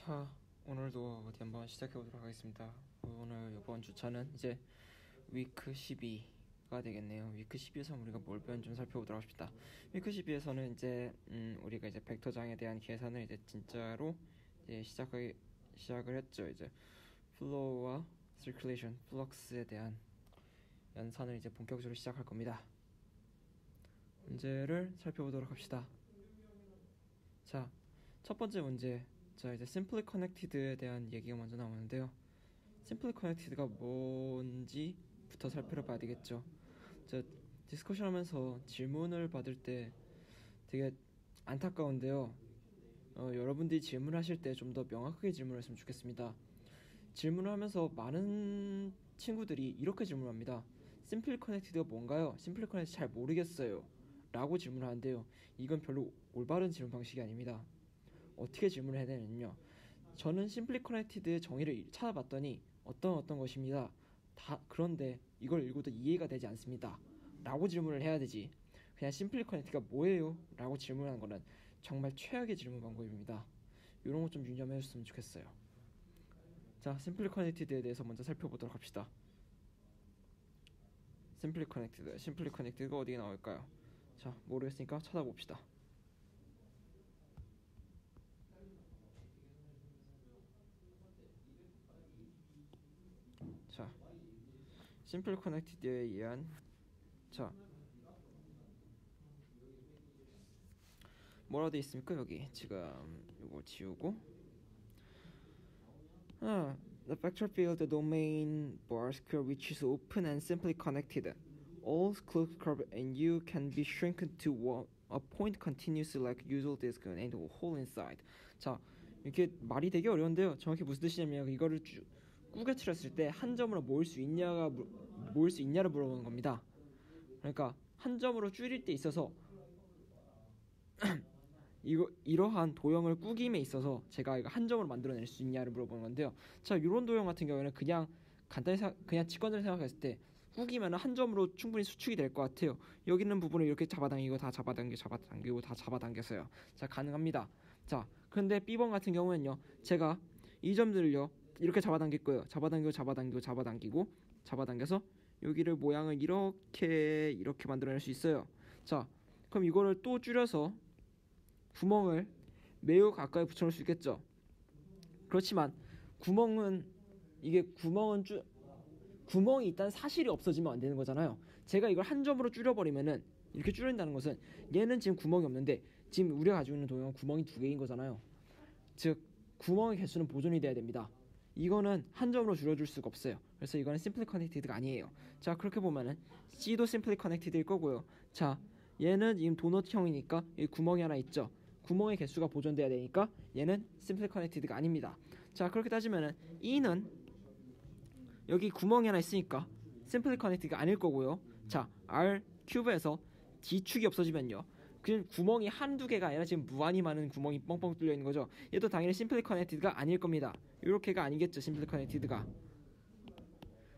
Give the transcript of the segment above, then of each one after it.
자, 오늘도 어디 한번 시작해보도록 하겠습니다. 오늘 이번 주차는 이제 위크 12가 되겠네요. 위크 12에서 우리가 뭘 배웠는지 좀 살펴보도록 합시다. 위크 12에서는 이제 우리가 이제 벡터장에 대한 계산을 이제 진짜로 이제 시작을 했죠. 이제 플로우와 circulation, 플럭스에 대한 연산을 이제 본격적으로 시작할 겁니다. 문제를 살펴보도록 합시다. 자, 첫 번째 문제. 자, 이제 simply connected에 대한 얘기가 먼저 나오는데요. simply connected가 뭔지부터 살펴봐야 되겠죠. 자, 디스커션 하면서 질문을 받을 때 되게 안타까운데요. 여러분들이 질문하실 때 좀 더 명확하게 질문했으면 좋겠습니다. 질문을 하면서 많은 친구들이 이렇게 질문합니다. simply connected가 뭔가요? simply connected 잘 모르겠어요 라고 질문을 하는데요. 이건 별로 올바른 질문 방식이 아닙니다. 어떻게 질문을 해야 되냐면요, 저는 simply connected의 정의를 찾아봤더니 어떤 것입니다. 그런데 이걸 읽어도 이해가 되지 않습니다 라고 질문을 해야 되지, 그냥 simply connected가 뭐예요? 라고 질문하는 거는 정말 최악의 질문 방법입니다. 이런 거 좀 유념해 줬으면 좋겠어요. 자, simply connected에 대해서 먼저 살펴보도록 합시다. simply connected가 어디에 나올까요? 자, 모르겠으니까 찾아봅시다. 자, 심플 커넥티드에 의한, 자, 뭐라 돼 있습니까? 여기 지금 이거 지우고, the vector field domain bar square which is open and simply connected. All closed curve and U can be shrunken to a point continuously like usual disk and a hole inside. 자, 이렇게 말이 되게 어려운데요. 정확히 무슨 뜻이냐면 이거를 꾸겨트렸을 때 한 점으로 모을 수 있냐를 물어보는 겁니다. 그러니까 한 점으로 줄일 때 있어서 이러한 도형을 꾸김에 있어서 제가 이거 한 점으로 만들어낼 수 있냐를 물어보는 건데요. 자, 이런 도형 같은 경우에는 그냥 간단히 그냥 직관적으로 생각했을 때 꾸기면 한 점으로 충분히 수축이 될 것 같아요. 여기 있는 부분을 이렇게 잡아당기고 다 잡아당기고 다 잡아당겼어요. 자, 가능합니다. 자, 그런데 B번 같은 경우에는요, 제가 이 점들을요 이렇게 잡아당길 거예요. 잡아당겨서 여기를 모양을 이렇게 만들어낼 수 있어요. 자, 그럼 이거를 또 줄여서 구멍을 매우 가까이 붙여놓을 수 있겠죠. 그렇지만 구멍이 일단 사실이 없어지면 안 되는 거잖아요. 제가 이걸 한 점으로 줄여버리면은, 이렇게 줄인다는 것은 얘는 지금 구멍이 없는데 지금 우리가 가지고 있는 도형은 구멍이 2개인 거잖아요. 즉 구멍의 개수는 보존이 돼야 됩니다. 이거는 한 점으로 줄여줄 수가 없어요. 그래서 이거는 simply connected가 아니에요. 자, 그렇게 보면은 C도 simply connected일 거고요. 자, 얘는 지금 도넛형이니까 이 구멍이 하나 있죠. 구멍의 개수가 보존돼야 되니까 얘는 simply connected가 아닙니다. 자, 그렇게 따지면은 E는 여기 구멍이 하나 있으니까 simply connected가 아닐 거고요. 자, R 큐브에서 D축이 없어지면요, 그 구멍이 한두 개가 아니라 지금 무한히 많은 구멍이 뻥뻥 뚫려 있는 거죠. 얘도 당연히 simply connected가 아닐 겁니다. 이렇게가 아니겠죠, simply connected가.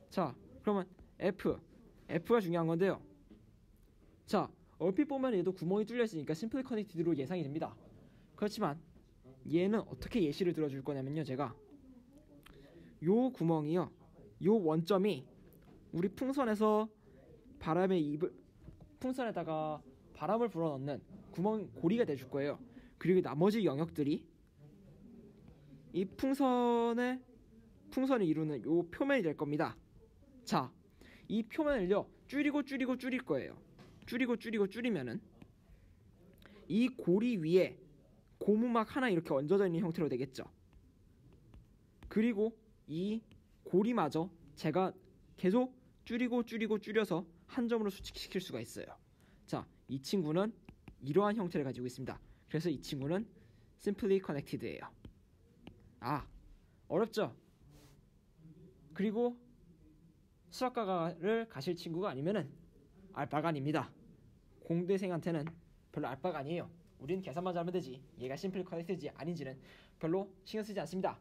자, 그러면 F가 중요한 건데요. 자, 얼핏 보면 얘도 구멍이 뚫려 있으니까 simply connected로 예상이 됩니다. 그렇지만 얘는 어떻게 예시를 들어줄 거냐면요, 제가 요 구멍이요, 요 원점이 우리 풍선에다가 바람을 불어넣는 구멍 고리가 돼줄 거예요. 그리고 나머지 영역들이 이 풍선을 이루는 요 표면이 될 겁니다. 자, 이 표면을요 줄일 거예요. 줄이면은 이 고리 위에 고무막 하나 이렇게 얹어져 있는 형태로 되겠죠. 그리고 이 고리마저 제가 계속 줄여서 한 점으로 수축시킬 수가 있어요. 자, 이 친구는 이러한 형태를 가지고 있습니다. 그래서 이 친구는 simply connected예요. 아, 어렵죠? 그리고 수학과를 가실 친구가 아니면은 알바가 아닙니다. 공대생한테는 별로 알바가 아니에요. 우린 계산만 잘하면 되지, 얘가 simply connected인지 아닌지는 별로 신경 쓰지 않습니다.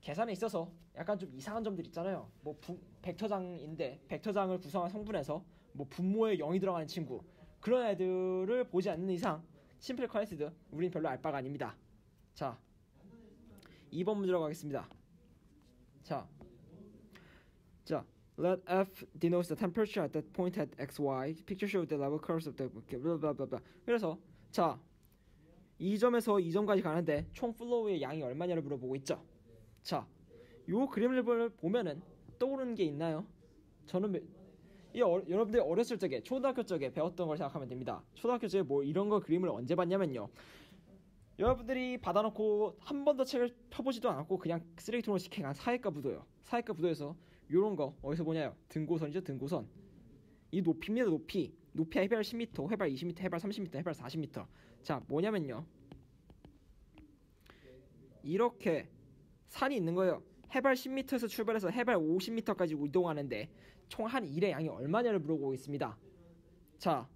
계산에 있어서 약간 좀 이상한 점들 있잖아요. 뭐 벡터장인데 벡터장을 구성한 성분에서 뭐 분모에 0이 들어가는 친구, 그런 애들을 보지 않는 이상 심플 커넥티드 우린 별로 알 바가 아닙니다. 자, 2번 문제로 가겠습니다. 자, let F denotes the temperature at that point at x, y. Picture shows the level curves of the blah blah blah blah. 그래서 자, 이 점에서 이 점까지 가는데 총 플로우의 양이 얼마냐를 물어보고 있죠. 자, 요 그림을 보면은 떠오르는 게 있나요? 저는 여러분들 어렸을 적에 초등학교 쪽에 배웠던 걸 생각하면 됩니다. 초등학교 쪽에 뭐 이런 거 그림을 언제 봤냐면요. 여러분들이 받아놓고 한 번도 책을 펴보지도 않았고 그냥 쓰레기통으로 직행한 사회과 부도요. 사회과 부도에서 요런 거 어디서 보냐요? 등고선이죠. 등고선. 이 높이입니다. 높이 해발 10m, 해발 20m, 해발 30m, 해발 40m. 자, 뭐냐면요. 이렇게 산이 있는 거예요. 해발 10m에서 출발해서 해발 50m까지 이동하는데 총 한 일의 양이 얼마냐를 물어보고 있습니다. 자,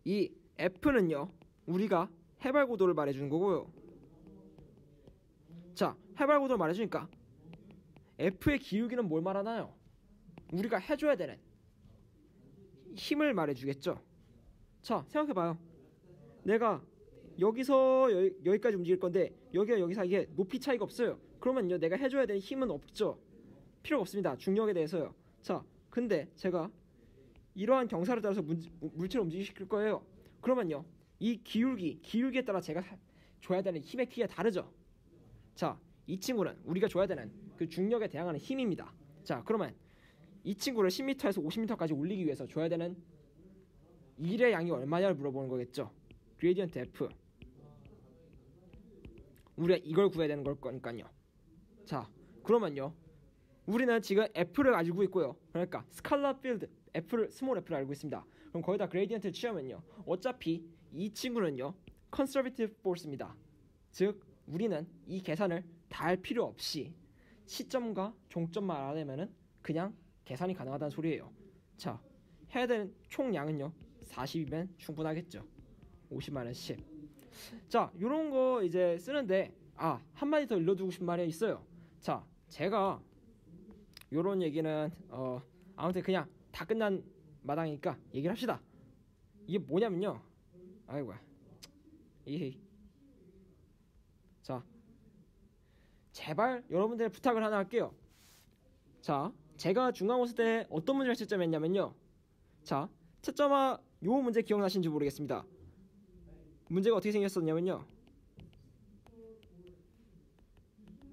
이 F는요, 우리가 해발 고도를 말해주는 거고요. 자, 해발 고도를 말해주니까 F의 기울기는 뭘 말하나요? 우리가 해줘야 되는 힘을 말해주겠죠. 자, 생각해봐요. 내가 여기서 여기까지 움직일 건데 여기와 여기 사이에 높이 차이가 없어요. 그러면요, 내가 해줘야 되는 힘은 없죠. 필요가 없습니다. 중력에 대해서요. 자, 근데 제가 이러한 경사를 따라서 물체를 움직이실 거예요. 그러면요, 이 기울기에 따라 제가 줘야 되는 힘의 크기가 다르죠. 자, 이 친구는 우리가 줘야 되는 그 중력에 대항하는 힘입니다. 자, 그러면 이 친구를 10m에서 50m까지 올리기 위해서 줘야 되는 일의 양이 얼마냐를 물어보는 거겠죠. 그레디언트 F. 우리가 이걸 구해야 되는 걸 거니까요. 자, 그러면요, 우리는 지금 F를 알고 있고요. 그러니까 스칼라 필드 스몰 F를 알고 있습니다. 그럼 거기다 그레디언트를 취하면요, 어차피 이 친구는요 컨서베이티브 포스입니다. 즉 우리는 이 계산을 다 할 필요 없이 시점과 종점만 알아내면은 그냥 계산이 가능하다는 소리예요. 자, 해야 되는 총 양은요 40이면 충분하겠죠. 50만은 10. 자, 요런 거 이제 쓰는데 한마디 더 일러두고 싶은 말이 있어요. 자, 제가 요런 얘기는 아무튼 그냥 다 끝난 마당이니까 얘기를 합시다. 이게 뭐냐면요, 아이고야, 자, 제발 여러분들 부탁을 하나 할게요. 자, 제가 중간고사 때 어떤 문제를 채점했냐면요, 자, 채점아, 요 문제 기억나시는지 모르겠습니다. 문제가 어떻게 생겼었냐면요,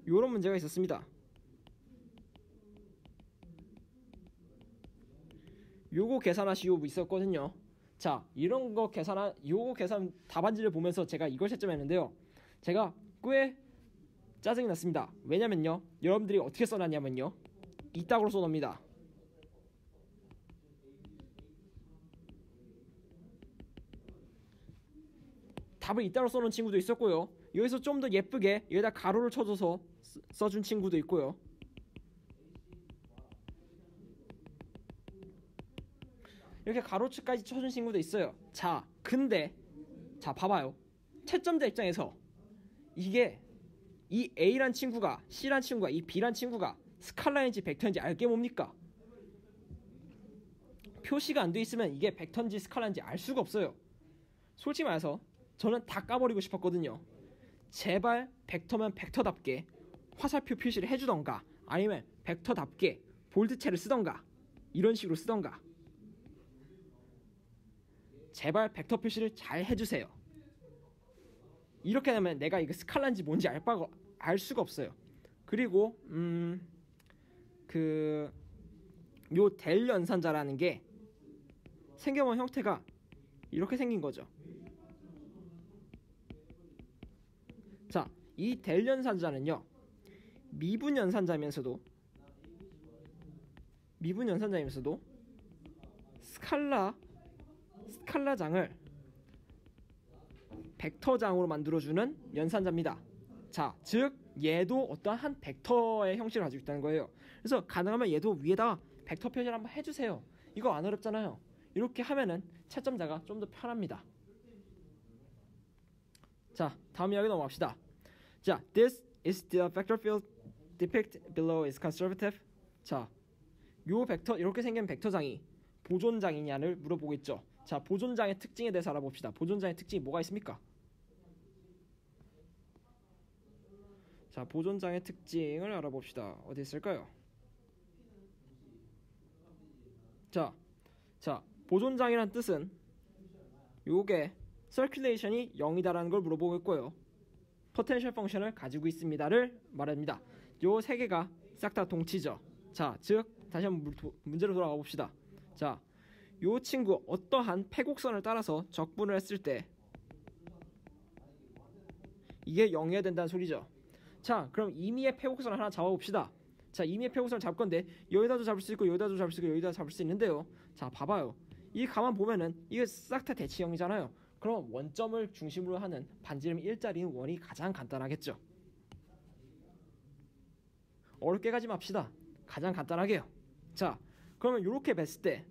요런 문제가 있었습니다. 요거 계산하시오 있었거든요. 자, 이런 거 요거 계산 답안지를 보면서 제가 이걸 채점했는데요, 제가 꽤 짜증이 났습니다. 왜냐면요, 여러분들이 어떻게 써놨냐면요, 이따구로 써놓습니다. 답을 이따로 써놓은 친구도 있었고요, 여기서 좀 더 예쁘게 여기다 가로를 쳐줘서 써준 친구도 있고요. 이렇게 가로치까지 쳐준 친구도 있어요. 자, 근데 자, 봐봐요. 채점자 입장에서 이게 이 A란 친구가 C란 친구가 이 B란 친구가 스칼라인지 벡터인지 알게 뭡니까? 표시가 안 돼 있으면 이게 벡터인지 스칼라인지 알 수가 없어요. 솔직히 말해서 저는 다 까버리고 싶었거든요. 제발 벡터면 벡터답게 화살표 표시를 해주던가, 아니면 벡터답게 볼드체를 쓰던가, 이런 식으로 쓰던가. 제발 벡터 표시를 잘 해주세요. 이렇게 되면 내가 이거 스칼라인지 뭔지 알 수가 없어요. 그리고 요 델 연산자라는 게 생겨본 형태가 이렇게 생긴 거죠. 자, 이 델 연산자는요, 미분 연산자이면서도 스칼라장을 벡터장으로 만들어주는 연산자입니다. 자, 즉 얘도 어떠한 벡터의 형식을 가지고 있다는 거예요. 그래서 가능하면 얘도 위에다가 벡터 표시를 한번 해주세요. 이거 안 어렵잖아요. 이렇게 하면은 채점자가 좀 더 편합니다. 자, 다음 이야기 넘어갑시다. 자, this is the vector field depicted below is conservative. 자, 요 벡터, 이렇게 생긴 벡터장이 보존장이냐를 물어보겠죠. 자, 보존장의 특징에 대해서 알아봅시다. 보존장의 특징이 뭐가 있습니까? 자, 보존장의 특징을 알아봅시다. 어디 있을까요? 자, 보존장이란 뜻은 요게 circulation이 0이다라는 걸 물어보고 있고요. potential function을 가지고 있습니다를 말합니다. 요 세 개가 싹 다 동치죠. 자, 즉 다시 한번 문제로 돌아가 봅시다. 자, 요 친구 어떠한 패곡선을 따라서 적분을 했을 때 이게 0이어야 된다는 소리죠. 자, 그럼 임의의 패곡선을 하나 잡아봅시다. 자, 임의의 패곡선을 잡을 건데 여기다도 잡을 수 있고 여기다도 잡을 수 있고 여기다 잡을 수 있는데요. 자, 봐봐요. 이 가만 보면은 이게 싹 다 대치형이잖아요. 그럼 원점을 중심으로 하는 반지름 일자리인 원이 가장 간단하겠죠. 어렵게 가지 맙시다. 가장 간단하게요. 자, 그러면 이렇게 뵀을 때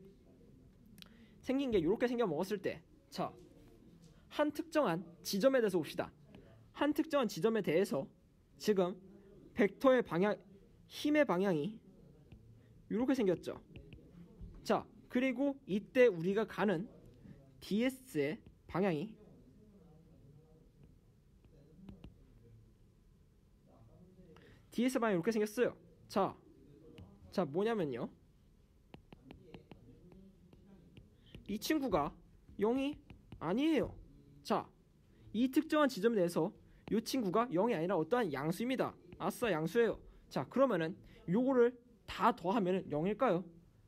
생긴 게 이렇게 생겨 먹었을 때, 자, 한 특정한 지점에 대해서 봅시다. 한 특정한 지점에 대해서 지금 벡터의 방향, 힘의 방향이 이렇게 생겼죠. 자, 그리고 이때 우리가 가는 ds의 방향이 이렇게 생겼어요. 자, 뭐냐면요, 이 친구가 0이 아니에요. 자, 이 특정한 지점에 대해서 이 친구가 0이 아니라 어떠한 양수입니다. 아싸, 양수예요. 자, 그러면은 요거를 다 더하면은 0일까요?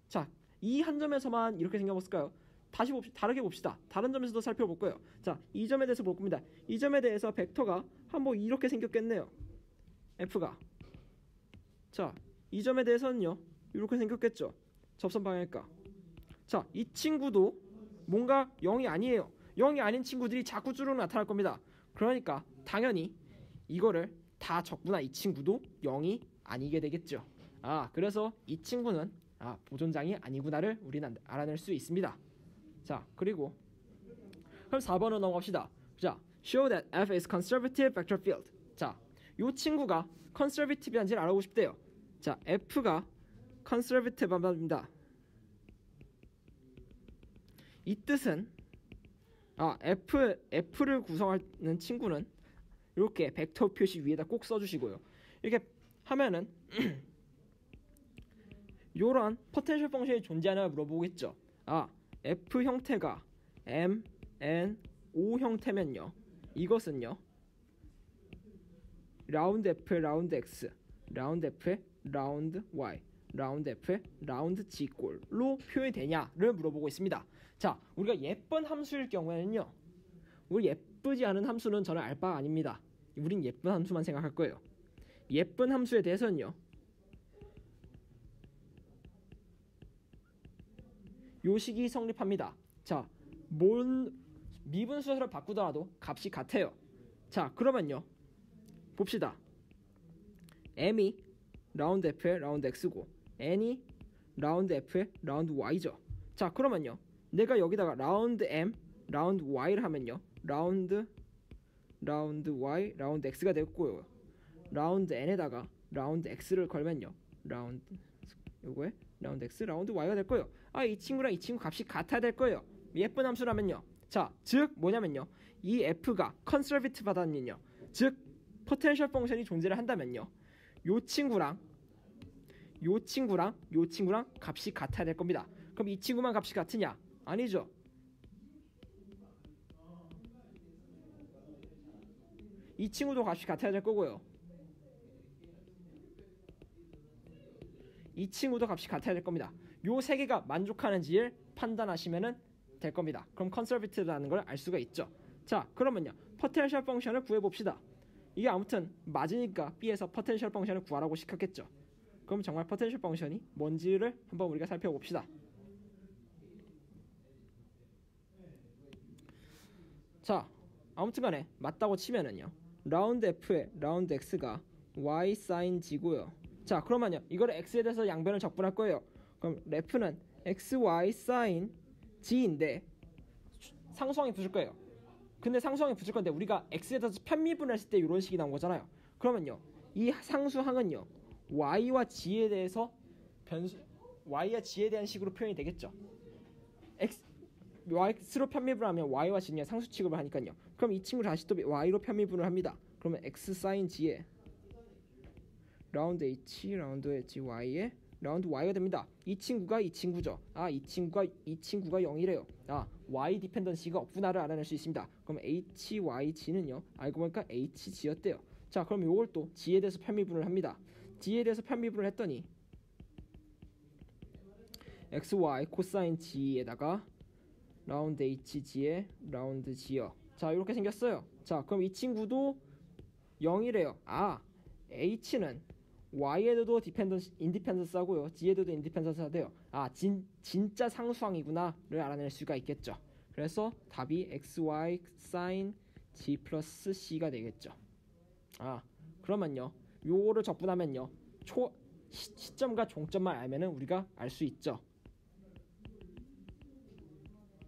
자, 이 한 점에서만 이렇게 생겨봤을까요? 다시 다르게 봅시다. 다른 점에서도 살펴볼 거예요. 자, 이 점에 대해서 볼 겁니다. 이 점에 대해서 벡터가 한번 이렇게 생겼겠네요. f가. 자, 이 점에 대해서는요, 이렇게 생겼겠죠. 접선 방향일까. 자, 이 친구도 뭔가 0이 아니에요. 0이 아닌 친구들이 자꾸 쭈르륵 나타날 겁니다. 그러니까 당연히 이거를 다 적구나 이 친구도 0이 아니게 되겠죠. 아, 그래서 이 친구는 보존장이 아니구나를 우리는 알아낼 수 있습니다. 자, 그리고 그럼 4번으로 넘어갑시다. 자, show that F is conservative vector field. 자, 이 친구가 conservative한지를 알아보고 싶대요. 자, F가 conservative합니다. 이 뜻은 F를 구성하는 친구는 이렇게 벡터 표시 위에다 꼭 써주시고요. 이렇게 하면은 요런 포텐셜 펑션이 존재하냐를 물어보겠죠. F 형태가 M, N, O 형태면요, 이것은요 라운드 F의 라운드 X, 라운드 F의 라운드 Y, 라운드 F의 라운드 G꼴로 표현이 되냐를 물어보고 있습니다. 자, 우리가 예쁜 함수일 경우에는요, 우리 예쁘지 않은 함수는 저는 알 바 아닙니다. 우린 예쁜 함수만 생각할 거예요. 예쁜 함수에 대해서는요, 요식이 성립합니다. 자, 미분수를 바꾸더라도 값이 같아요. 자, 그러면요, 봅시다. M이 라운드 F의 라운드 X고 N이 라운드 F의 라운드 Y죠. 자, 그러면요, 내가 여기다가 라운드 M, 라운드 Y를 하면요, 라운드 Y, 라운드 X가 됐고요. 라운드 N에다가 라운드 X를 걸면요, 요거에 라운드 X, 라운드 Y가 될 거예요. 이 친구랑 이 친구 값이 같아야 될 거예요. 예쁜 함수라면요. 자, 즉 뭐냐면요, 이 F가 컨서베이티브하다는요, 즉 포텐셜 펑션이 존재를 한다면요, 요 친구랑 값이 같아야 될 겁니다. 그럼 이 친구만 값이 같으냐? 아니죠. 이 친구도 값이 같아야 될 거고요. 이 친구도 값이 같아야 될 겁니다. 요 세 개가 만족하는지를 판단하시면 될 겁니다. 그럼 컨서베이티브라는 걸 알 수가 있죠. 자, 그러면요, 포텐셜 펑션을 구해봅시다. 이게 아무튼 맞으니까 B에서 포텐셜 펑션을 구하라고 시켰겠죠. 그럼 정말 포텐셜 펑션이 뭔지를 한번 우리가 살펴봅시다. 자, 아무튼간에 맞다고 치면은요, 라운드 F의 라운드 X가 Y 사인 G고요. 자, 그러면요, 이거를 X에 대해서 양변을 적분할 거예요. 그럼 F는 XY 사인 G인데 상수항이 붙을 거예요. 근데 상수항이 붙을 건데 우리가 X에 대해서 편미분을 했을 때 이런 식이 나온 거잖아요. 그러면요, 이 상수항은요, Y와 G에 대해서 Y와 G에 대한 식으로 표현이 되겠죠. X로 편미분을 하면 Y와 G는 상수 취급을 하니까요. 그럼 이 친구를 다시 또 Y로 편미분을 합니다. 그러면 X 사인 G에 라운드 h y에 라운드 y가 됩니다. 이 친구가 이 친구죠. 이 친구가 0이래요. y 디펜던시가 없구나를 알아낼 수 있습니다. 그럼 hyG는요 알고 보니까 hg였대요. 자, 그럼 요걸 또 g에 대해서 편미분을 합니다. g에 대해서 편미분을 했더니 xy 코사인 g에다가 라운드 hg에 라운드 g요. 자, 이렇게 생겼어요. 자, 그럼 이 친구도 0이래요. h는 y에도 인디펜던스 하고요, g에도 인디펜던스 하대요. 진짜 상수항이구나를 알아낼 수가 있겠죠. 그래서 답이 xy sin g 플러스 c가 되겠죠. 그러면요 요거를 적분하면요 시점과 종점만 알면은 우리가 알 수 있죠.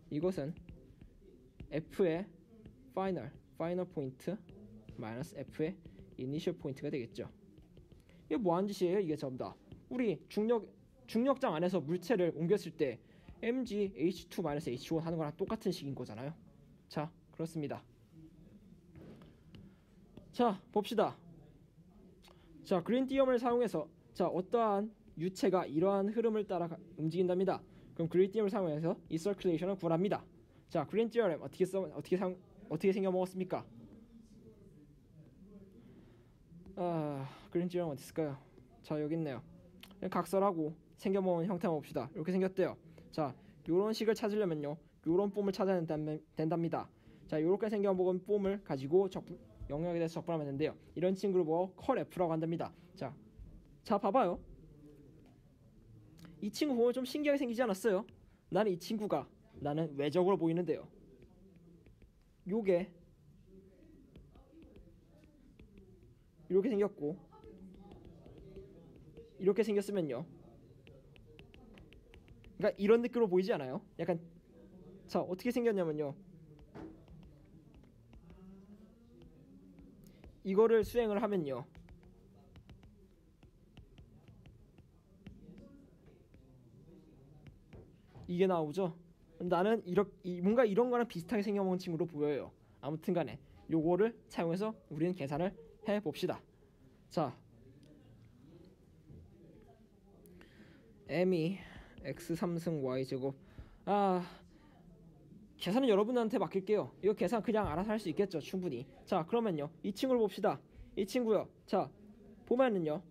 이것은 f의 파이널 포인트 마이너스 f의 이니셜 포인트가 되겠죠. 이게 뭐하는 짓이에요? 이게 전부 다 우리 중력장 안에서 물체를 옮겼을 때 mgh2-h1 하는 거랑 똑같은 식인 거잖아요. 자, 그렇습니다. 자, 봅시다. 자, 그린 띠엄을 사용해서 어떠한 유체가 이러한 흐름을 따라 움직인답니다. 그럼 그린 띠엄을 사용해서 이 서큘레이션을 구합니다. 자, 그린 띠엄 어떻게 생겨 먹었습니까? 그린 띠엄 어디 있을까요? 자, 여기 있네요. 각설하고 생겨먹은 형태만 봅시다. 이렇게 생겼대요. 자, 요런 식을 찾으려면요 요런 폼을 찾아야 된답니다. 자, 요렇게 생겨먹은 폼을 가지고 영역에 대해서 적분하면 된대요. 이런 친구를 컬 F라고 한답니다. 자, 봐봐요. 이 친구 보면 좀 신기하게 생기지 않았어요? 나는 이 친구가 나는 외적으로 보이는데요. 요게 이렇게 생겼고 이렇게 생겼으면요, 그러니까 이런 느낌으로 보이지 않아요? 약간 자, 어떻게 생겼냐면요, 이거를 수행을 하면요 이게 나오죠. 나는 뭔가 이런 거랑 비슷하게 생겨먹은 친구로 보여요. 아무튼 간에 요거를 사용해서 우리는 계산을 해봅시다. 자, m이 x 3승 y 제곱. 계산은 여러분한테 맡길게요. 이거 계산 그냥 알아서 할 수 있겠죠, 충분히. 자, 그러면요 이 친구를 봅시다. 이 친구요. 자, 보면은요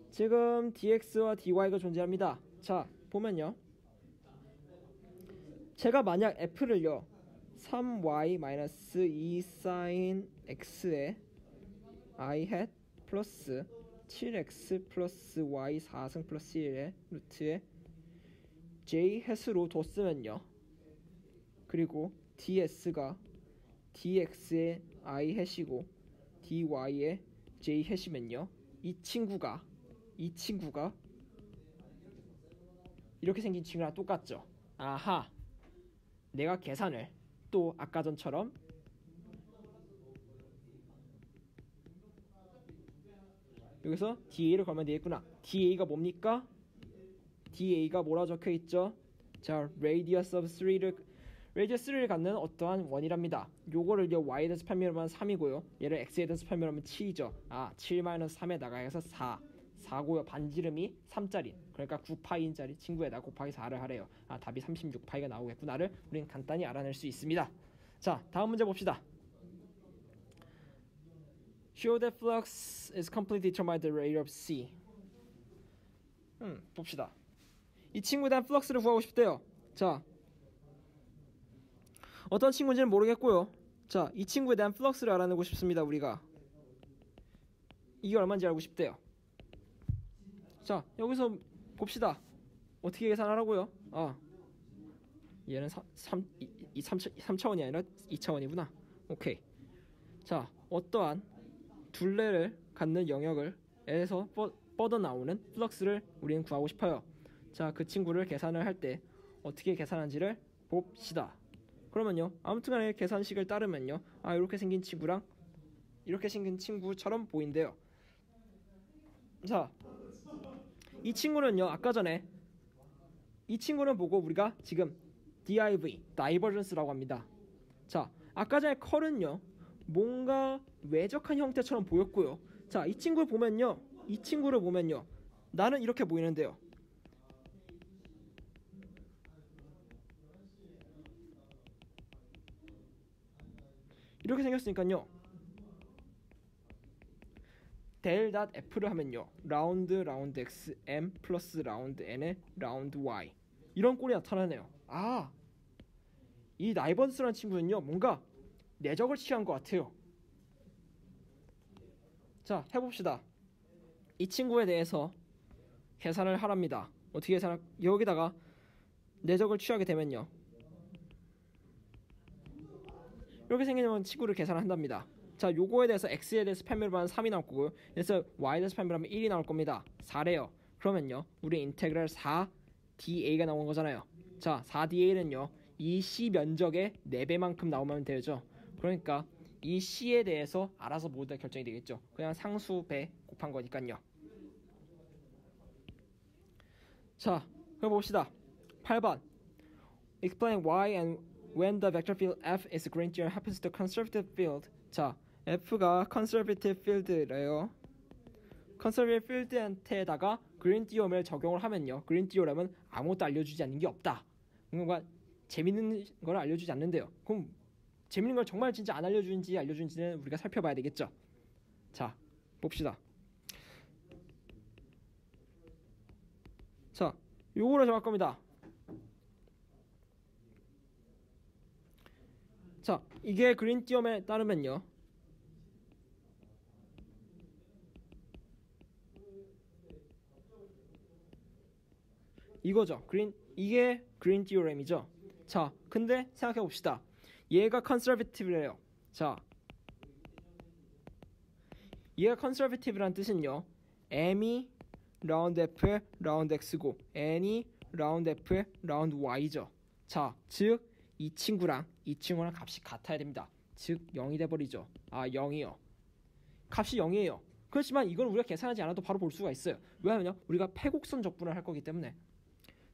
지금 dx와 dy가 존재합니다. 자, 보면요 제가 만약 f를요 3y-2 sin x에 i hat 플러스 7x 플러스 y 4승 플러스 1의 루트에 j 햇으로 뒀으면요, 그리고 ds가 dx의 i 햇이고 dy의 j 햇이면요 이 친구가 이렇게 생긴 친구랑 똑같죠. 내가 계산을 또 아까 전처럼 여기서 da를 걸면 되겠구나. da가 뭡니까? da가 뭐라 적혀있죠? 자, radius 3를 갖는 어떠한 원이랍니다. 요거를 y에 대해서 판별하면 3이고요 얘를 x에 대해서 판별하면 7이죠. 7-3에다가 해서 4고요 반지름이 3짜리, 그러니까 9파이인짜리 친구에다 곱하기 4를 하래요. 답이 36파이가 나오겠구나를 우리는 간단히 알아낼 수 있습니다. 자, 다음 문제 봅시다. Show that flux is completely determined by the rate of c. 봅시다. 이 친구에 대한 플럭스를 구하고 싶대요. 자, 어떤 친구인지는 모르겠고요. 자, 이 친구에 대한 플럭스를 알아내고 싶습니다. 우리가 이게 얼마인지 알고 싶대요. 자, 여기서 봅시다. 어떻게 계산하라고요? 얘는 3차원이 아니라 2차원이구나. 오케이. 자, 어떠한 둘레를 갖는 영역에서 뻗어나오는 플럭스를 우리는 구하고 싶어요. 자, 그 친구를 계산을 할 때 어떻게 계산하는지를 봅시다. 그러면요, 아무튼간에 계산식을 따르면요, 이렇게 생긴 친구랑 이렇게 생긴 친구처럼 보인대요. 자, 이 친구는요, 아까 전에 이 친구는 보고 우리가 지금 div, divergence라고 합니다. 자, 아까 전에 컬은요 뭔가 외적한 형태처럼 보였고요, 자, 이 친구를 보면요. 나는 이렇게 보이는데요. 이렇게 생겼으니까요. del.f를 하면요. 라운드 x m 플러스 라운드 n의 라운드 y 이런 꼴이 나타나네요. 아, 이 나이번스라는 친구는요. 뭔가 내적을 취한 것 같아요. 자, 해봅시다. 이 친구에 대해서 계산을 하랍니다. 어떻게 계산할? 여기다가 내적을 취하게 되면요. 이렇게 생기면 친구를 계산을 한답니다. 자, 요거에 대해서 x에 대해서 판별하면 3이 나올 거고요. 그래서 y에 대해서 판별하면 1이 나올 겁니다. 4래요. 그러면요. 우리 인테그랄 4da가 나온 거잖아요. 자, 4da는요. 이 c 면적의 4배만큼 나오면 되죠. 그러니까 이 c에 대해서 알아서 모두 다 결정이 되겠죠. 그냥 상수 배 곱한 거니까요. 자, 그럼 봅시다. 8번. Explain why and when the vector field F is Greentier happens to conservative field. 자, F가 conservative field래요. conservative field한테다가 그린 띠오럼을 적용을 하면요. 그린 띠오럼은 아무것도 알려주지 않는 게 없다. 뭔가 재밌는 걸 알려주지 않는데요. 그럼 재밌는 걸 정말 진짜 안 알려주는지 알려주는지는 우리가 살펴봐야 되겠죠. 자, 봅시다. 자, 요거를 정할 겁니다. 자, 이게 그린 띠오럼에 따르면요. 이거죠. 이게 그린 띠오럼이죠. 자, 근데 생각해 봅시다. 얘가 컨서베티브래요. 자, 얘가 컨서베티브란 뜻은요. m이 라운드 f 라운드 x고 n이 라운드 f 라운드 y죠. 자, 즉 이 친구랑 값이 같아야 됩니다. 즉 0이 돼버리죠. 아, 0이요. 값이 0이에요. 그렇지만 이건 우리가 계산하지 않아도 바로 볼 수가 있어요. 왜냐면요, 우리가 패곡선 적분을 할 거기 때문에.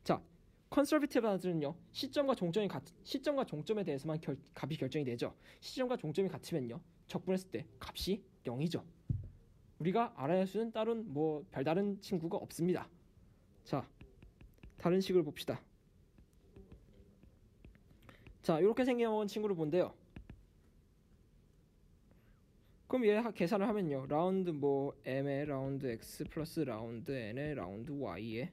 자, 컨서베티브라는 뜻은요, 시점과 종점에 대해서만 값이 결정이 되죠. 시점과 종점이 같으면요, 적분했을 때 값이 0이죠. 우리가 알아야 할 수는 다른 별다른 친구가 없습니다. 자, 다른 식을 봅시다. 자, 이렇게 생겨온 친구를 본대요. 그럼 얘 계산을 하면요, 라운드 m의 라운드 x 플러스 라운드 n의 라운드 y의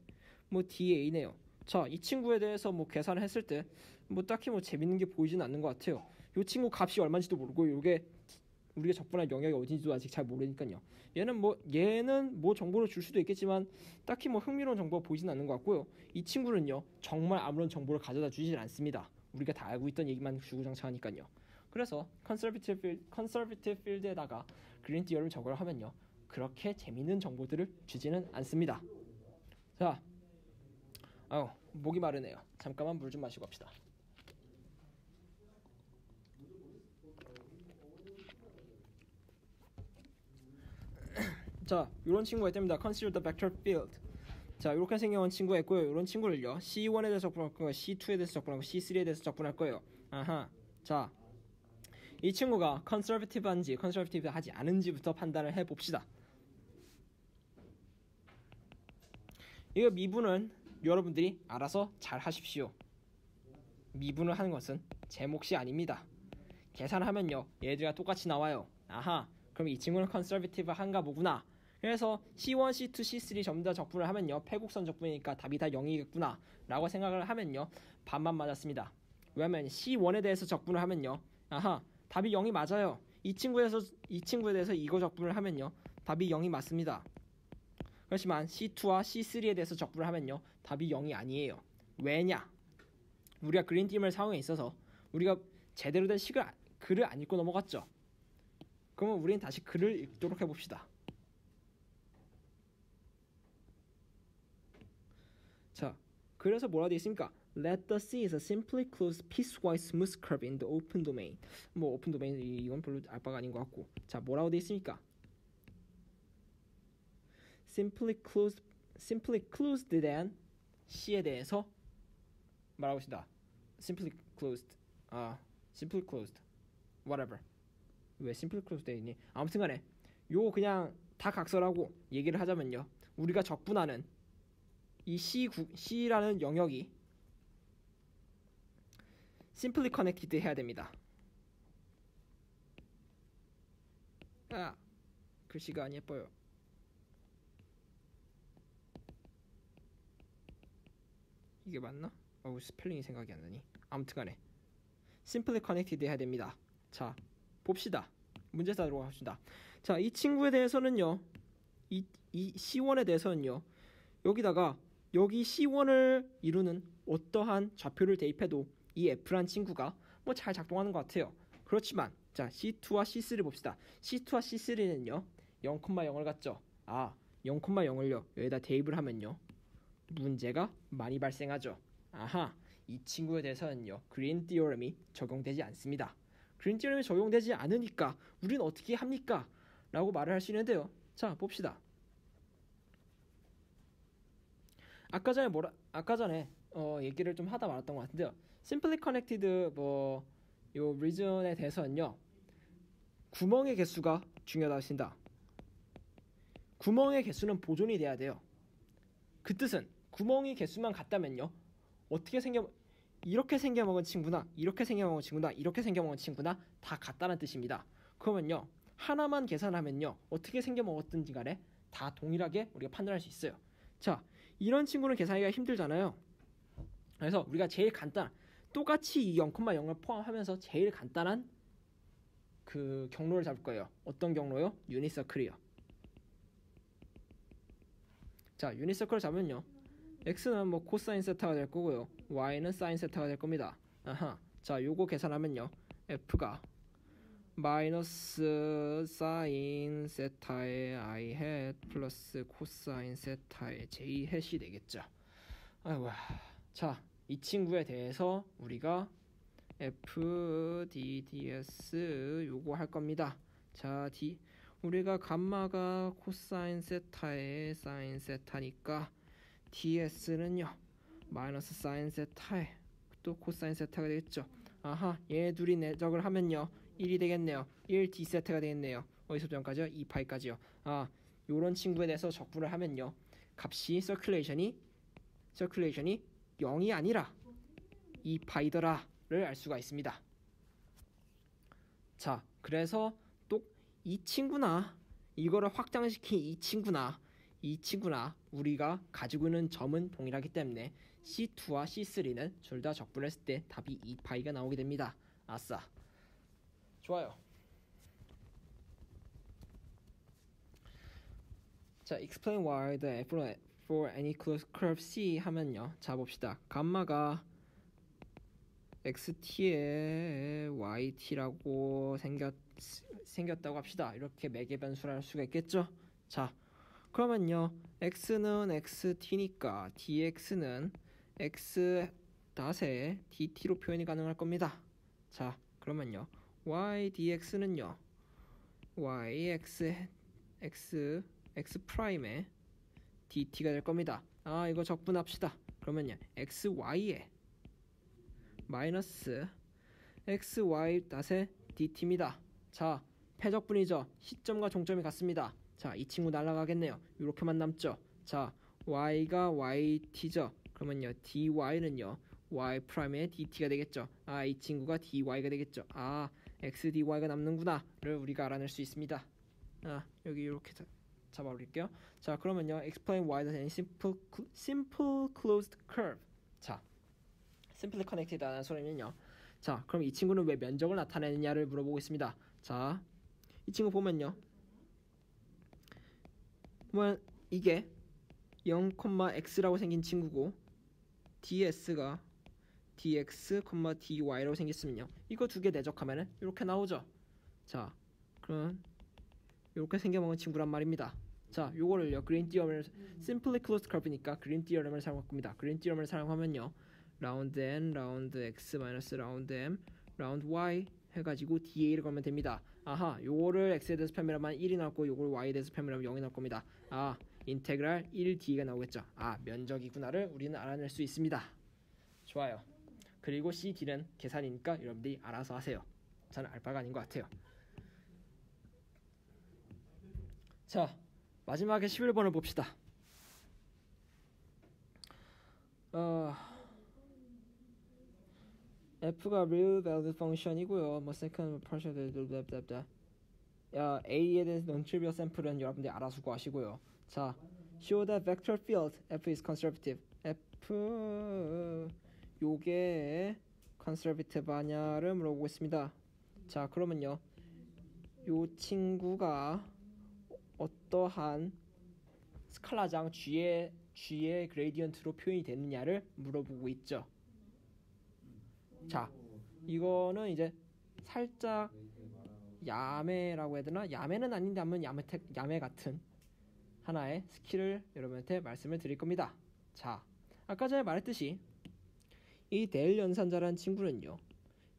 da네요. 자, 이 친구에 대해서 계산을 했을 때 딱히 재밌는 게 보이지는 않는 것 같아요. 이 친구 값이 얼마인지도 모르고 이게 우리가 적분할 영역이 어딘지도 아직 잘 모르니까요. 얘는 정보를 줄 수도 있겠지만 딱히 흥미로운 정보가 보이지는 않는 것 같고요. 이 친구는요, 정말 아무런 정보를 가져다 주질 않습니다. 우리가 다 알고 있던 얘기만 주구장창하니까요. 그래서 컨서베티브 필드에다가 그린 띠오럼을 적용을 하면요, 그렇게 재밌는 정보들을 주지는 않습니다. 자, 목이 마르네요. 잠깐만 물 좀 마시고 합시다. 자, 이런 친구가 있답니다. Consider the vector field. 자, 이렇게 생겨온 친구가 있고요. 이런 친구를요, C1에 대해서 적분할 거예요, C2에 대해서 적분하고 C3에 대해서 적분할 거예요. 아하. 자, 이 친구가 컨서베티브한지 컨서베티브 하지 않은지부터 판단을 해봅시다. 이거 미분은 여러분들이 알아서 잘 하십시오. 미분을 하는 것은 제 몫이 아닙니다. 계산하면요, 얘들과 똑같이 나와요. 아하, 그럼 이 친구는 컨서베티브 한가 보구나. 그래서 C1, C2, C3 전부 다 적분을 하면요, 패곡선 적분이니까 답이 다 0이겠구나 라고 생각을 하면요, 반만 맞았습니다. 왜냐면 C1에 대해서 적분을 하면요, 아하, 답이 0이 맞아요. 이 친구에 대해서 이거 적분을 하면요, 답이 0이 맞습니다. 그렇지만 C2와 C3에 대해서 적분을 하면요, 답이 0이 아니에요. 왜냐? 우리가 그린 띠오럼을 사용에 있어서 우리가 제대로 된 글을 안 읽고 넘어갔죠. 그러면 우리는 다시 글을 읽도록 해봅시다. 자, 그래서 뭐라고 되어 있습니까? Let the C is a simply closed piecewise smooth curve in the open domain. 오픈 도메인 이건 별로 알바가 아닌 것 같고. 자, 뭐라고 되어 있습니까? simply closed than C에 대해서 말하고 있습니다. simply closed. whatever. 왜 simply closed 되어 있니? 아무튼간에 요 그냥 다각설하고 얘기를 하자면요. 우리가 적분하는 이 C라는 영역이 simply connected 해야 됩니다. 글씨가 안 예뻐요. 이게 맞나? 스펠링이 생각이 안 나니. 아무튼간에 simply connected 해야 됩니다. 자, 봅시다. 문제 사도록 합시다. 자, 이 친구에 대해서는요. 이 C1에 대해서는요. 여기다가 여기 C1을 이루는 어떠한 좌표를 대입해도 이 F란 친구가 뭐 잘 작동하는 것 같아요. 그렇지만 자, C2와 C3를 봅시다. C2와 C3는요. 0,0을 갖죠. 0,0을요. 여기다 대입을 하면요. 문제가 많이 발생하죠. 이 친구에 대해서는요. 그린 티어럼이 적용되지 않습니다. 그린 티어럼이 적용되지 않으니까 우리는 어떻게 합니까? 라고 말을 할 수 있는데요. 자, 봅시다. 아까 전에 얘기를 좀 하다 말았던 것 같은데요. Simply Connected 요 region에 대해서는요. 구멍의 개수가 중요하다고 했습니다. 구멍의 개수는 보존이 돼야 돼요. 그 뜻은 구멍의 개수만 같다면요. 이렇게 생겨먹은 친구나 이렇게 생겨먹은 친구나 이렇게 생겨먹은 친구나 다 같다는 뜻입니다. 그러면요. 하나만 계산하면요. 어떻게 생겨먹었든지 간에 다 동일하게 우리가 판단할 수 있어요. 자, 이런 친구는 계산하기가 힘들잖아요. 그래서 우리가 제일 똑같이 이 0,0을 포함하면서 제일 간단한 그 경로를 잡을 거예요. 어떤 경로요? 유니서클이요. 자, 유니서클을 잡으면요. x는 코사인 세타가 될 거고요. y는 사인 세타가 될 겁니다. 자, 요거 계산하면요. f가 마이너스 사인 세타의 i 햇 플러스 코사인 세타의 j 햇이 되겠죠. 자, 이 친구에 대해서 우리가 f dds 요거 할 겁니다. 자, 우리가 감마가 코사인 세타의 사인 세타니까 ds는요 마이너스 사인 세타의 또 코사인 세타가 되겠죠. 얘 둘이 내적을 하면요 1이 되겠네요. 1 d 세타가 되겠네요. 어디서부터 여기까지요? 2파이까지요. 요런 친구에 대해서 적분을 하면요 값이 서큘레이션이 0이 아니라 2파이더라를 알 수가 있습니다. 자, 그래서 또 이 친구나 이거를 확장시킨 이 친구나 우리가 가지고 있는 점은 동일하기 때문에 C2와 C3는 둘 다 적분했을 때 답이 2파이가 나오게 됩니다. 아싸. 좋아요. 자, explain why the f for any closed curve C 하면요. 자, 봅시다. 감마가 xt에 yt라고 생겼다고 합시다. 이렇게 매개 변수를 할 수가 있겠죠. 자, 그러면요 x는 xt니까 dx는 x 닷에 dt로 표현이 가능할 겁니다. 자, 그러면요 y dx는요 y x 프라임에 dt가 될 겁니다. 이거 적분합시다. 그러면요 xy에 마이너스 xy 닷에 dt입니다. 자, 패적분이죠. 시점과 종점이 같습니다. 자, 이 친구 날아가겠네요. 이렇게만 남죠. 자, y가 yt죠. 그러면요 dy는요 y 프라임의 dt가 되겠죠. 이 친구가 dy가 되겠죠. x dy가 남는구나를 우리가 알아낼 수 있습니다. 여기 이렇게 잡아버릴게요. 자, 그러면요 explain why the simple closed curve. 자, simply connected 하는 소리는요. 자, 그럼 이 친구는 왜 면적을 나타내느냐를 물어보고 있습니다. 자, 이 친구 보면요. 이게 0,x라고 생긴 친구고 ds가 dx, dy라고 생겼으면요. 이거 두 개 내적하면은 이렇게 나오죠. 자, 그럼 이렇게 생겨먹은 친구란 말입니다. 자, 요거를요 그린 띠어럼을 simply closed curve니까 그린 띠어럼을 사용할 겁니다. 그린 띠어럼을 사용하면요 라운드 n, 라운드 x 마이너스 라운드 m, 라운드 y 해가지고 da를 걸면 됩니다. 요거를 x에 대해서 표현하면 1이 나왔고 요걸 y에 대해서 표현하면 0이 나올 겁니다. 인테그랄 1d가 나오겠죠. 면적이구나를 우리는 알아낼 수 있습니다. 좋아요. 그리고 cd는 계산이니까 여러분들이 알아서 하세요. 저는 알바가 아닌 것 같아요. 자, 마지막에 11번을 봅시다. F가 real valued function이고요. 뭐 second partial blah. A에 대해서 non-trivial sample은 여러분들이 알아서 구하시고요. 자, show that vector field F is conservative. F 요게 conservative 하냐를 물어보고 있습니다. 자, 그러면요, 요 친구가 어떠한 스칼라장 G의 그레디언트로 표현이 되느냐를 물어보고 있죠. 자, 이거는 이제 살짝 야매라고 해야 되나? 야매는 아닌데 한번 야매 같은 하나의 스킬을 여러분한테 말씀을 드릴 겁니다. 자, 아까 전에 말했듯이 이 델 연산자라는 친구는요,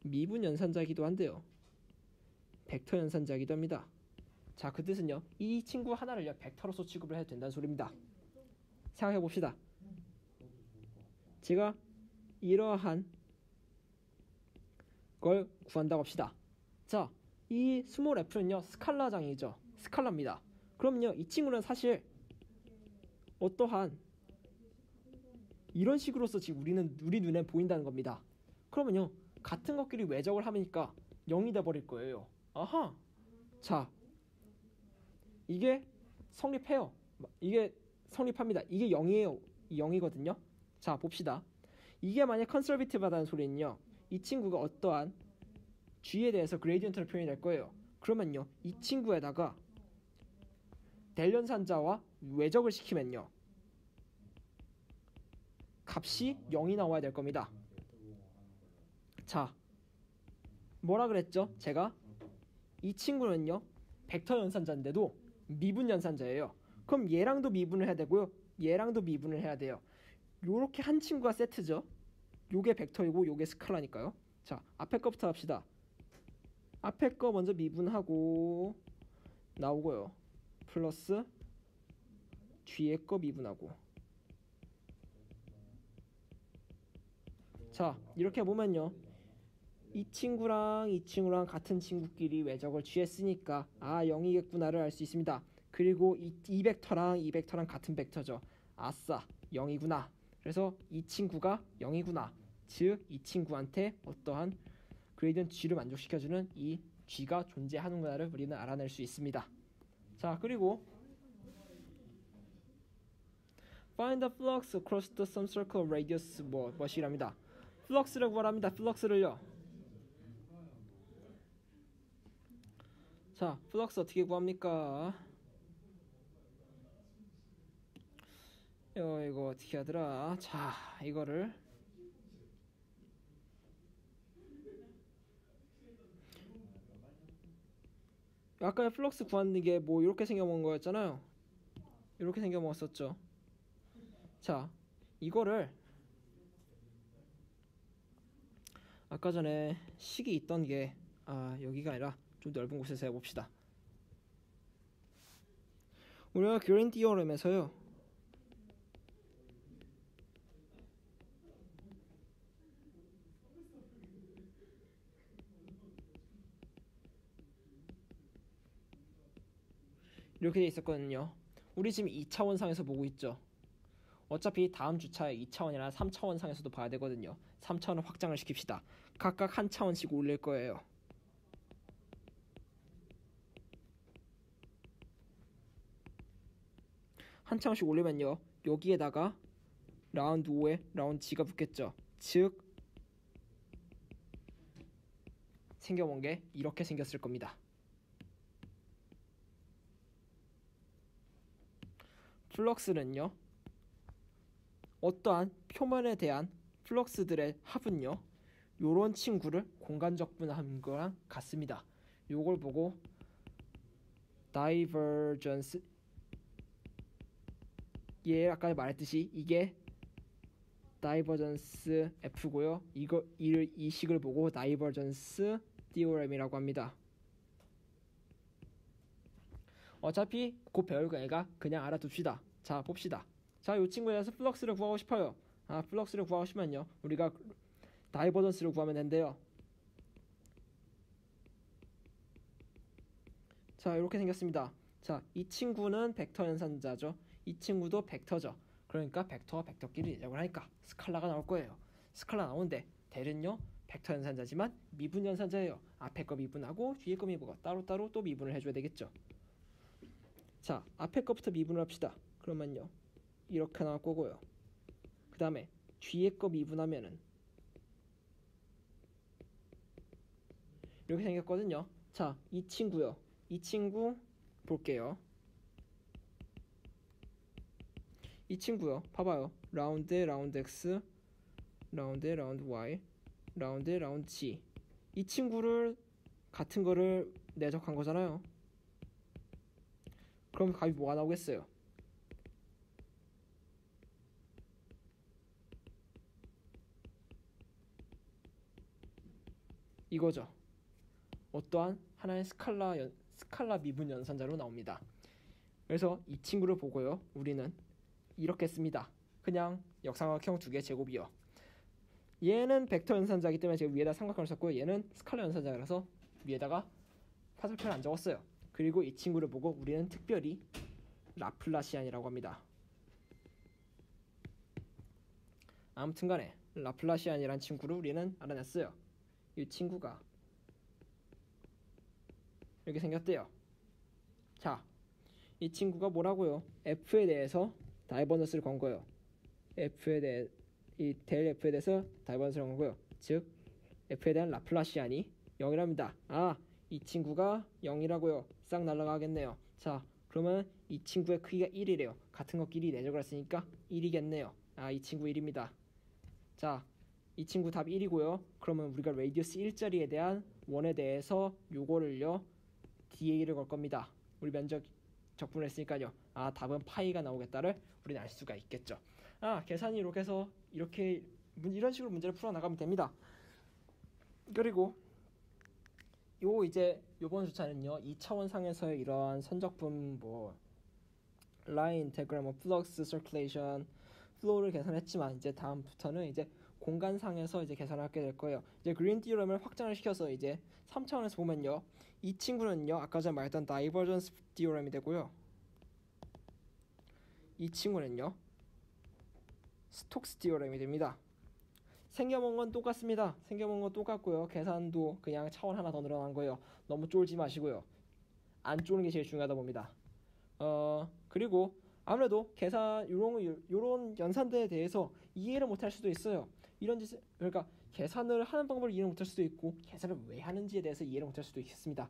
미분 연산자이기도 한데요, 벡터 연산자이기도 합니다. 자, 그 뜻은요, 이 친구 하나를요 벡터로서 취급을 해도 된다는 소리입니다. 생각해 봅시다. 제가 이러한 걸 구한다고 합시다. 자, 이 스몰 f는요 스칼라장이죠. 스칼라입니다. 그럼요, 이 친구는 사실 어떠한 이런 식으로서 지금 우리 눈에 보인다는 겁니다. 그러면요, 같은 것끼리 외적을 하니까 0이 돼버릴 거예요. 아하. 자, 이게 성립해요. 이게 성립합니다. 이게 0이에요. 0이거든요. 자, 봅시다. 이게 만약 컨서비티브하다는 소리는요, 이 친구가 어떠한 G에 대해서 그레디언트를 표현이 될 거예요. 그러면요, 이 친구에다가 델 연산자와 외적을 시키면요, 값이 0이 나와야 될 겁니다. 자, 뭐라 그랬죠? 제가 이 친구는요 벡터 연산자인데도 미분 연산자예요. 그럼 얘랑도 미분을 해야 되고요, 얘랑도 미분을 해야 돼요. 요렇게 한 친구가 세트죠. 요게 벡터이고 요게 스칼라니까요. 자, 앞에 거부터 합시다. 앞에 거 먼저 미분하고 나오고요, 플러스 뒤에 거 미분하고. 자, 이렇게 보면요, 이 친구랑 이 친구랑 같은 친구끼리 외적을 취했으니까 0이겠구나를 알 수 있습니다. 그리고 이 벡터랑 이 벡터랑 같은 벡터죠. 아싸, 0이구나. 그래서 이 친구가 0이구나. 즉, 이 친구한테 어떠한 그레이디언트 G를 만족시켜주는 이 G가 존재하는구나를 우리는 알아낼 수 있습니다. 자, 그리고 find the flux across the some circle radius 뭐시랍니다. 플럭스를 구하랍니다. 플럭스를요. 자, 플럭스 어떻게 구합니까? 이거 어떻게 하더라? 자, 이거를 아까 플럭스 구하는 게 뭐 이렇게 생겨먹은 거였잖아요. 이렇게 생겨먹었었죠. 자, 이거를 아까 전에 식이 있던 게 여기가 아니라 좀 넓은 곳에서 해봅시다. 우리가 그린 티어렘에서요, 이렇게 돼 있었거든요. 우리 지금 2차원 상에서 보고 있죠. 어차피 다음 주차에 2차원이나 3차원 상에서도 봐야 되거든요. 3차원을 확장을 시킵시다. 각각 한 차원씩 올릴 거예요. 한 차원씩 올리면요, 여기에다가 라운드 5에 라운드 G가 붙겠죠. 즉, 생겨본 게 이렇게 생겼을 겁니다. 플럭스는요, 어떠한 표면에 대한 플럭스들의 합은요, 요런 친구를 공간적 분화한 거랑 같습니다. 요걸 보고 다이버전스, 아까 말했듯이 이게 다이버전스 F고요. 이 식을 보고 다이버전스 디오렘이라고 합니다. 어차피 곧 배울 거니까 그냥 알아둡시다. 자, 봅시다. 자, 이 친구에 대해서 플럭스를 구하고 싶어요. 플럭스를 구하고 싶으면요, 우리가 다이버전스를 구하면 된대요. 자, 이렇게 생겼습니다. 자, 이 친구는 벡터 연산자죠. 이 친구도 벡터죠. 그러니까 벡터와 벡터끼리 내적을 하니까 스칼라가 나올 거예요. 스칼라 나오는데 델은요 벡터 연산자지만 미분 연산자예요. 앞에 거 미분하고 뒤에 거 미분하고 따로따로 또 미분을 해줘야 되겠죠. 자, 앞에 거부터 미분을 합시다. 그러면요 이렇게 나올 거고요. 그 다음에 뒤에 거 미분하면은 이렇게 생겼거든요. 자, 이 친구요. 이 친구 볼게요. 이 친구요. 봐봐요. 라운드에 라운드 x, 라운드에 라운드 y, 라운드에 라운드 g. 이 친구를 같은 거를 내적한 거잖아요. 그럼 값이 뭐가 나오겠어요? 이거죠. 어떠한 하나의 스칼라 미분 연산자로 나옵니다. 그래서 이 친구를 보고요. 우리는 이렇게 씁니다. 그냥 역삼각형 두 개 제곱이요. 얘는 벡터 연산자이기 때문에 제가 위에다 삼각형을 썼고요. 얘는 스칼라 연산자라서 위에다가 화살표를 안 적었어요. 그리고 이 친구를 보고 우리는 특별히 라플라시안이라고 합니다. 아무튼간에 라플라시안이란 친구를 우리는 알아냈어요. 이 친구가 이렇게 생겼대요. 자, 이 친구가 뭐라고요? F에 대해서 다이버전스를 건 거예요. 이 델 F에 대해서 다이버전스를 건 거예요. 즉 F에 대한 라플라시안이 0이랍니다. 아, 이 친구가 0이라고요. 싹 날아가겠네요. 자, 그러면 이 친구의 크기가 1이래요. 같은 것끼리 내적을 했으니까 1이겠네요. 아, 이 친구 1입니다. 자, 이 친구 답 1이고요. 그러면 우리가 레디어스 1짜리에 대한 원에 대해서 요거를요 DA를 걸 겁니다. 우리 면적 적분을 했으니까요. 아, 답은 파이가 나오겠다를 우리는 알 수가 있겠죠. 아, 계산이 이렇게 해서 이런 식으로 문제를 풀어 나가면 됩니다. 그리고 요번 주차는요 2차원 상에서의 이러한 선적분 라인 인테그랄 플럭스 서큘레이션 플로우를 계산했지만 이제 다음부터는 이제 공간상에서 이제 계산을 하게 될 거예요. 이제 그린 디오럼을 확장을 시켜서 이제 3차원에서 보면요 이 친구는요 아까 전에 말했던 다이버전스 디오럼이 되고요. 이 친구는요 스톡스 디오럼이 됩니다. 생겨본 건 똑같습니다. 생겨본 건 똑같고요. 계산도 그냥 차원 하나 더 늘어난 거예요. 너무 쫄지 마시고요. 안 쫄는 게 제일 중요하다 봅니다. 그리고 아무래도 계산 요런 연산대에 대해서 이해를 못할 수도 있어요. 그러니까 계산을 하는 방법을 이해를 못할 수도 있고 계산을 왜 하는지에 대해서 이해를 못할 수도 있습니다.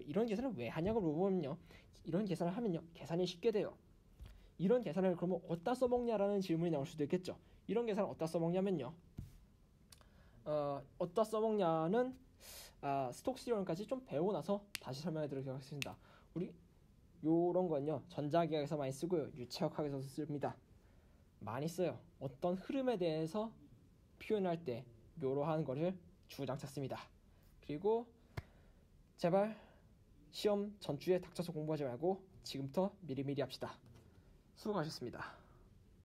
이런 계산을 왜 하냐고 물어보면요. 이런 계산을 하면요. 계산이 쉽게 돼요. 이런 계산을 그러면 어디다 써먹냐라는 질문이 나올 수도 있겠죠. 이런 계산을 어디다 써먹냐면요. 어디다 써먹냐는 스톡스 디오럼까지 좀 배우고 나서 다시 설명해 드리도록 하겠습니다. 우리 요런 건요 전자기하학에서 많이 쓰고요 유체역학에서 씁니다. 많이 써요. 어떤 흐름에 대해서 표현할 때 이러한 거를 주구장창 씁니다. 그리고 제발 시험 전주에 닥쳐서 공부하지 말고 지금부터 미리미리 합시다. 수고하셨습니다.